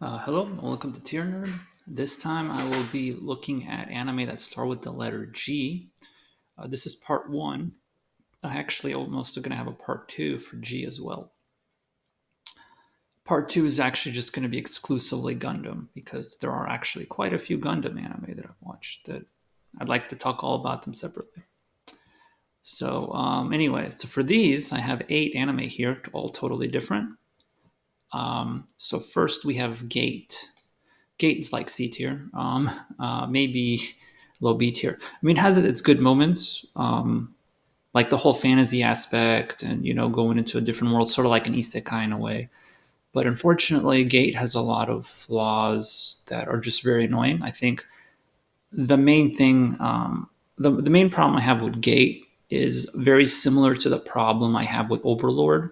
Hello, and welcome to Tier Nerd. This time I will be looking at anime that start with the letter G. This is part one. I actually almost going to have a part two for G as well. Part two is actually just going to be exclusively Gundam because there are actually quite a few Gundam anime that I've watched that I'd like to talk all about them separately. Anyway, so for these, I have 8 anime here, all totally different. So first we have Gate. Gate is like C tier, maybe low B tier. I mean, it has its good moments, like the whole fantasy aspect and, going into a different world, sort of like an isekai in a way. But unfortunately, Gate has a lot of flaws that are just very annoying. I think the main thing, the main problem I have with Gate is very similar to the problem I have with Overlord.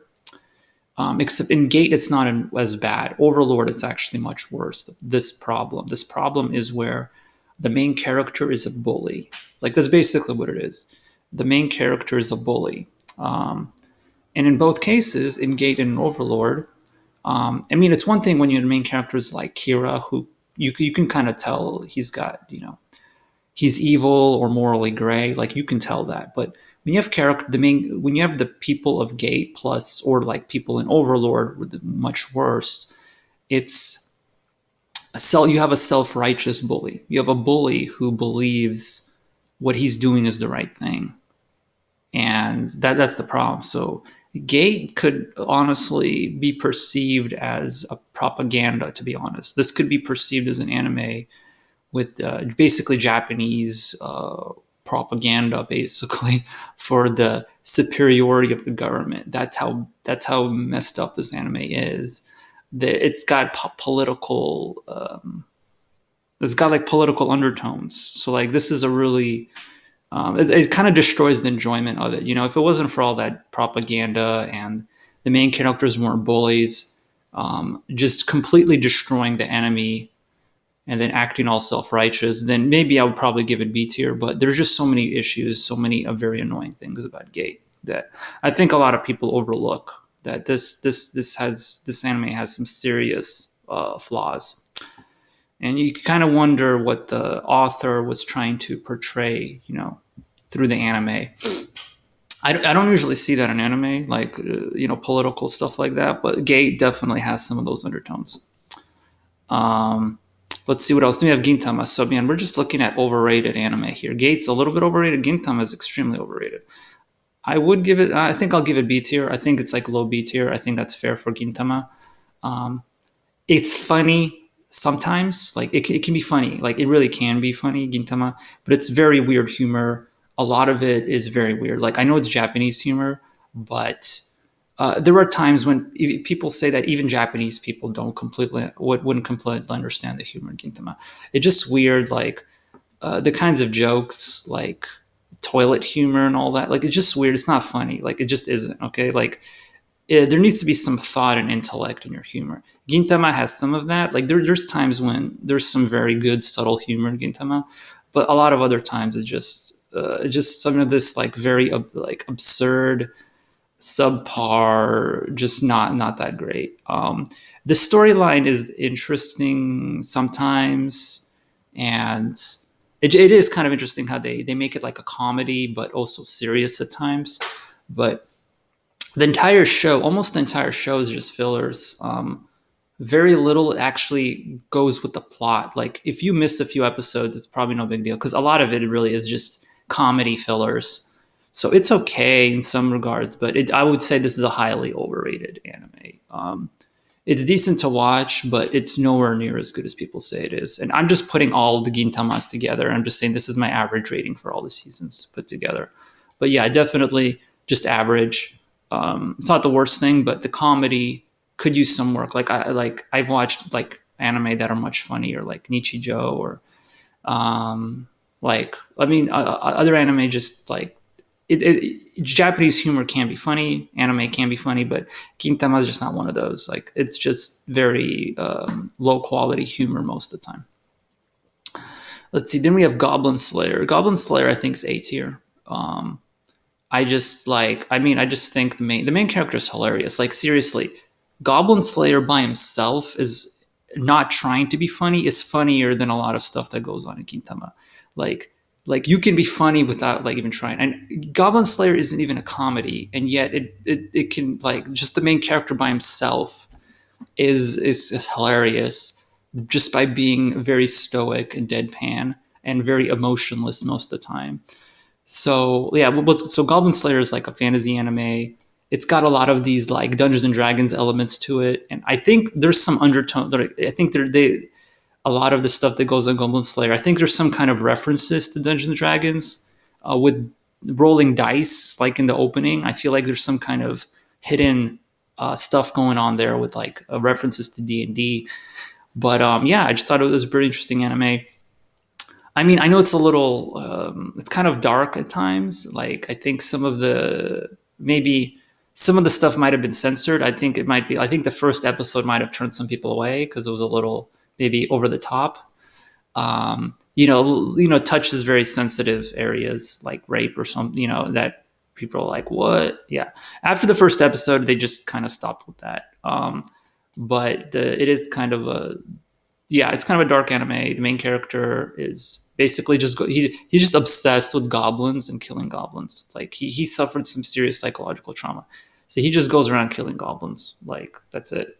Except in Gate, it's not as bad. Overlord, it's actually much worse. This problem is where the main character is a bully. Like that's basically what it is. The main character is a bully, and in both cases, in Gate and in Overlord, I mean, it's one thing when your main character is like Kira, who you can kind of tell he's got he's evil or morally gray. Like you can tell that. But when you have when you have the people of Gate plus, or like people in Overlord with much worse, it's you have a self-righteous bully. You have a bully who believes what he's doing is the right thing, and that's the problem. So Gate could honestly be perceived as a propaganda. To be honest, this could be perceived as an anime with basically Japanese propaganda, basically for the superiority of the government. That's how messed up this anime is. It's got political. It's got like political undertones. So like this is a really it kind of destroys the enjoyment of it. If it wasn't for all that propaganda and the main characters weren't bullies, just completely destroying the enemy and then acting all self-righteous, then maybe I would probably give it B tier. But there's just so many issues, so many very annoying things about Gate that I think a lot of people overlook. That this anime has some serious flaws, and you kind of wonder what the author was trying to portray, through the anime. I don't usually see that in anime, like political stuff like that, but Gate definitely has some of those undertones. Um, let's see what else. Then we have Gintama. So, man, we're just looking at overrated anime here. Gate's a little bit overrated. Gintama is extremely overrated. I would give it. I think I'll give it B tier. I think it's like low B tier. I think that's fair for Gintama. Um, it's funny sometimes. Like it can be funny. Like it really can be funny, Gintama. But it's very weird humor. A lot of it is very weird. Like I know it's Japanese humor, but there are times when people say that even Japanese people wouldn't completely understand the humor in Gintama. It's just weird, like the kinds of jokes, like toilet humor and all that. Like it's just weird. It's not funny. Like it just isn't. Okay, like there needs to be some thought and intellect in your humor. Gintama has some of that. Like there's times when there's some very good subtle humor in Gintama, but a lot of other times it's just some of this like very like absurd, subpar, just not that great. The storyline is interesting sometimes, and it is kind of interesting how they make it like a comedy, but also serious at times. But the entire show, almost the entire show, is just fillers. Very little actually goes with the plot. Like if you miss a few episodes, it's probably no big deal because a lot of it really is just comedy fillers. So it's okay in some regards, but I would say this is a highly overrated anime. It's decent to watch, but it's nowhere near as good as people say it is. And I'm just putting all the Gintamas together. I'm just saying this is my average rating for all the seasons put together. But yeah, definitely just average. It's not the worst thing, but the comedy could use some work. I've watched like anime that are much funnier, like Nichijou or other anime just like Japanese humor can be funny, anime can be funny, but Gintama is just not one of those. Like it's just very low quality humor most of the time. Let's see. Then we have Goblin Slayer. Goblin Slayer, I think, is A tier. I just like. I mean, I just think the main character is hilarious. Like seriously, Goblin Slayer by himself is not trying to be funny is funnier than a lot of stuff that goes on in Gintama. Like you can be funny without like even trying. And Goblin Slayer isn't even a comedy, and yet it can like just the main character by himself is hilarious just by being very stoic and deadpan and very emotionless most of the time. So yeah, so Goblin Slayer is like a fantasy anime. It's got a lot of these like Dungeons and Dragons elements to it, and I think there's some undertone. I think they a lot of the stuff that goes on Goblin Slayer. I think there's some kind of references to Dungeons and Dragons with rolling dice, like in the opening. I feel like there's some kind of hidden stuff going on there with like references to D&D. But yeah, I just thought it was a very interesting anime. I mean, I know it's a little, it's kind of dark at times. Like, I think maybe some of the stuff might have been censored. I think the first episode might have turned some people away because it was a little maybe over the top. Touches very sensitive areas like rape or something, that people are like, what? Yeah. After the first episode, they just kind of stopped with that. But it is kind of it's kind of a dark anime. The main character is basically he's just obsessed with goblins and killing goblins. Like he suffered some serious psychological trauma, so he just goes around killing goblins. Like that's it.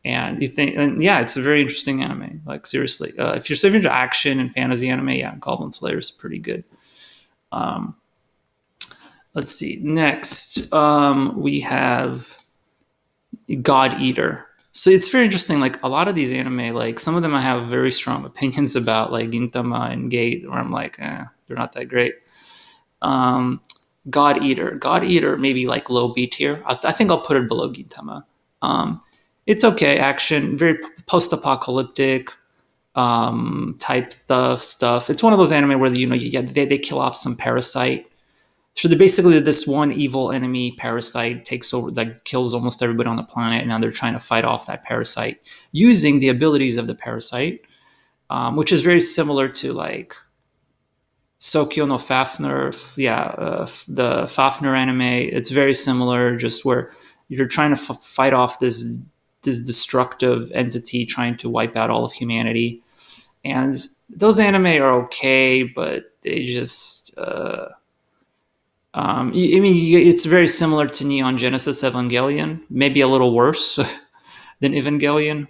And yeah, it's a very interesting anime. Like seriously, if you're into action and fantasy anime, yeah, Goblin Slayer is pretty good. Um, let's see. Next, we have God Eater. So it's very interesting. Like a lot of these anime, like some of them I have very strong opinions about, like Gintama and Gate, where I'm like, they're not that great. Um, God Eater, maybe like low B tier. I think I'll put it below Gintama. It's okay, action, very post-apocalyptic type stuff. It's one of those anime where they kill off some parasite. So they're basically this one evil enemy parasite takes over, that kills almost everybody on the planet, and now they're trying to fight off that parasite using the abilities of the parasite, which is very similar to like Sokyo no Fafner, the Fafner anime. It's very similar, just where you're trying to fight off this destructive entity trying to wipe out all of humanity. And those anime are okay, but they just I mean, it's very similar to Neon Genesis Evangelion, maybe a little worse than Evangelion.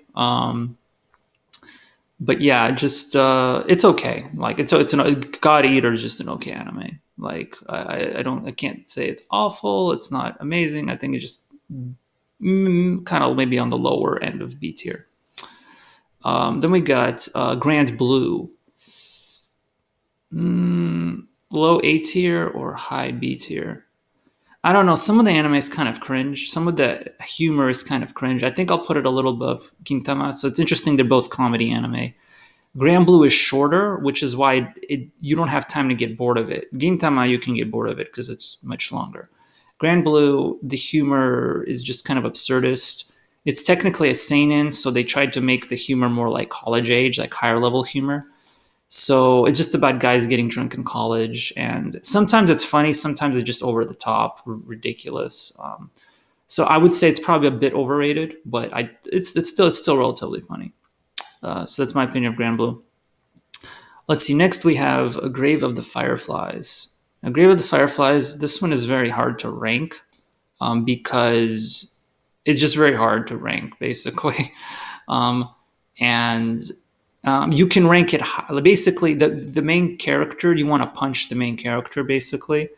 But yeah, just it's okay. Like it's an God Eater is just an okay anime. Like I can't say it's awful. It's not amazing. I think it's just kind of maybe on the lower end of B tier. Then we got Grand Blue. Low A tier or high B tier? I don't know. Some of the anime is kind of cringe. Some of the humor is kind of cringe. I think I'll put it a little above Gintama. So it's interesting. They're both comedy anime. Grand Blue is shorter, which is why you don't have time to get bored of it. Gintama, you can get bored of it because it's much longer. Grand Blue, the humor is just kind of absurdist. It's technically a seinen, so they tried to make the humor more like college age, like higher level humor. So it's just about guys getting drunk in college, and sometimes it's funny, sometimes it's just over the top, ridiculous. So I would say it's probably a bit overrated, but it's still relatively funny. So that's my opinion of Grand Blue. Let's see. Next we have A Grave of the Fireflies. Now, Grave of the Fireflies. This one is very hard to rank because it's just very hard to rank, basically. And you can rank it high. Basically, the main character, you want to punch the main character, basically.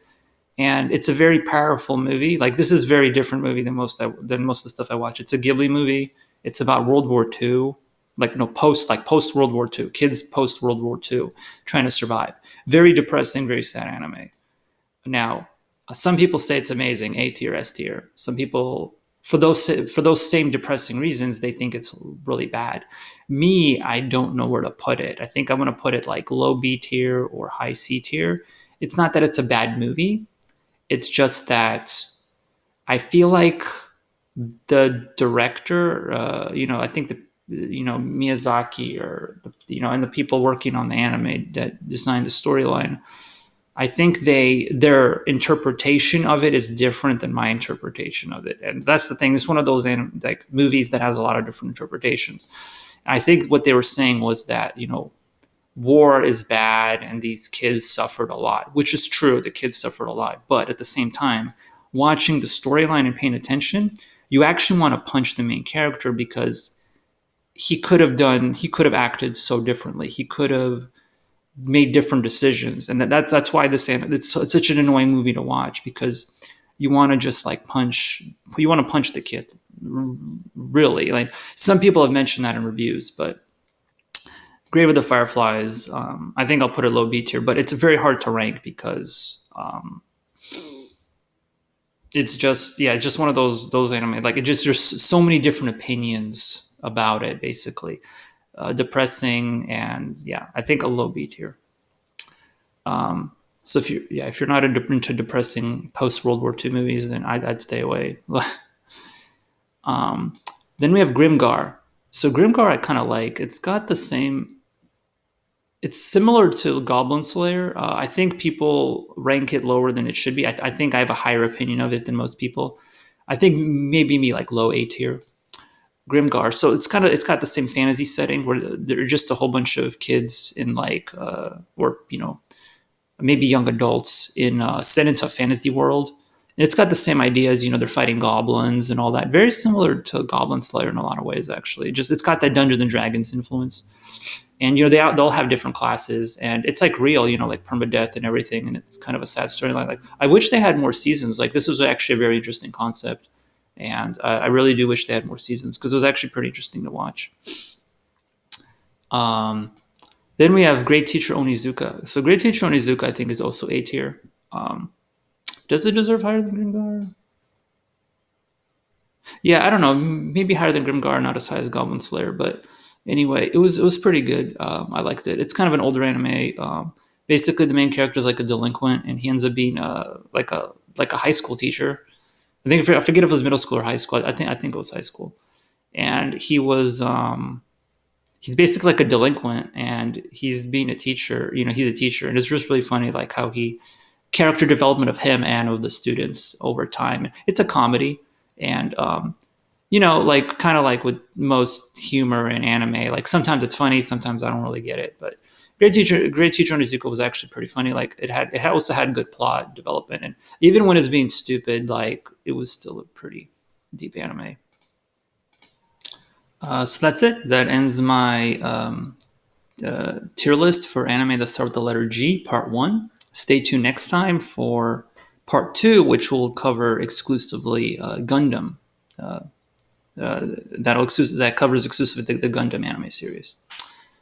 And it's a very powerful movie. Like this is a very different movie than most of the stuff I watch. It's a Ghibli movie. It's about World War II, post World War II, kids post World War II trying to survive. Very depressing, very sad anime. Now, some people say it's amazing, A tier, S tier. Some people, for those same depressing reasons, they think it's really bad. Me, I don't know where to put it. I think I'm going to put it like low B tier or high C tier. It's not that it's a bad movie. It's just that I feel like the director, I think Miyazaki or and the people working on the anime that designed the storyline, I think their interpretation of it is different than my interpretation of it, and that's the thing. It's one of those movies that has a lot of different interpretations. I think what they were saying was that war is bad and these kids suffered a lot, which is true. The kids suffered a lot, but at the same time, watching the storyline and paying attention, you actually want to punch the main character because he could have acted so differently. He could have made different decisions, and that's why it's such an annoying movie to watch because you want to just like punch the kid, really. Like some people have mentioned that in reviews, but Grave of the Fireflies, I think I'll put it low B tier, but it's very hard to rank because it's just it's just one of those anime. Like it just there's so many different opinions about it, basically. Depressing, and yeah, I think a low B tier. So if you're not into depressing post World War II movies, then I'd stay away. Then we have Grimgar. So Grimgar I kind of like. It's got the same. It's similar to Goblin Slayer. I think people rank it lower than it should be. I think I have a higher opinion of it than most people. I think maybe me like low A tier. Grimgar. So it's got the same fantasy setting where there are just a whole bunch of kids in like or maybe young adults in set into a fantasy world. And it's got the same ideas, they're fighting goblins and all that. Very similar to Goblin Slayer in a lot of ways, actually. Just it's got that Dungeons and Dragons influence. And they'll have different classes, and it's like real, like permadeath and everything. And it's kind of a sad storyline. Like I wish they had more seasons. Like this was actually a very interesting concept, and I really do wish they had more seasons because it was actually pretty interesting to watch. Um, then we have Great Teacher Onizuka. So Great Teacher Onizuka, I think, is also A tier. Does it deserve higher than Grimgar? Yeah, I don't know. Maybe higher than Grimgar, not as high as Goblin Slayer, but anyway, it was pretty good. I liked it. It's kind of an older anime. Basically, the main character is like a delinquent, and he ends up being like a high school teacher. I forget if it was middle school or high school. I think it was high school, and he's basically like a delinquent, and he's being a teacher. He's a teacher, and it's just really funny, like how he character development of him and of the students over time. It's a comedy, and like kind of like with most humor in anime, like sometimes it's funny, sometimes I don't really get it. But Great Teacher Onizuka was actually pretty funny. Like it also had good plot development, and even when it's being stupid, like it was still a pretty deep anime. So that's it. That ends my tier list for anime that start with the letter G, part one. Stay tuned next time for part two, which will cover exclusively Gundam. That covers exclusively the Gundam anime series.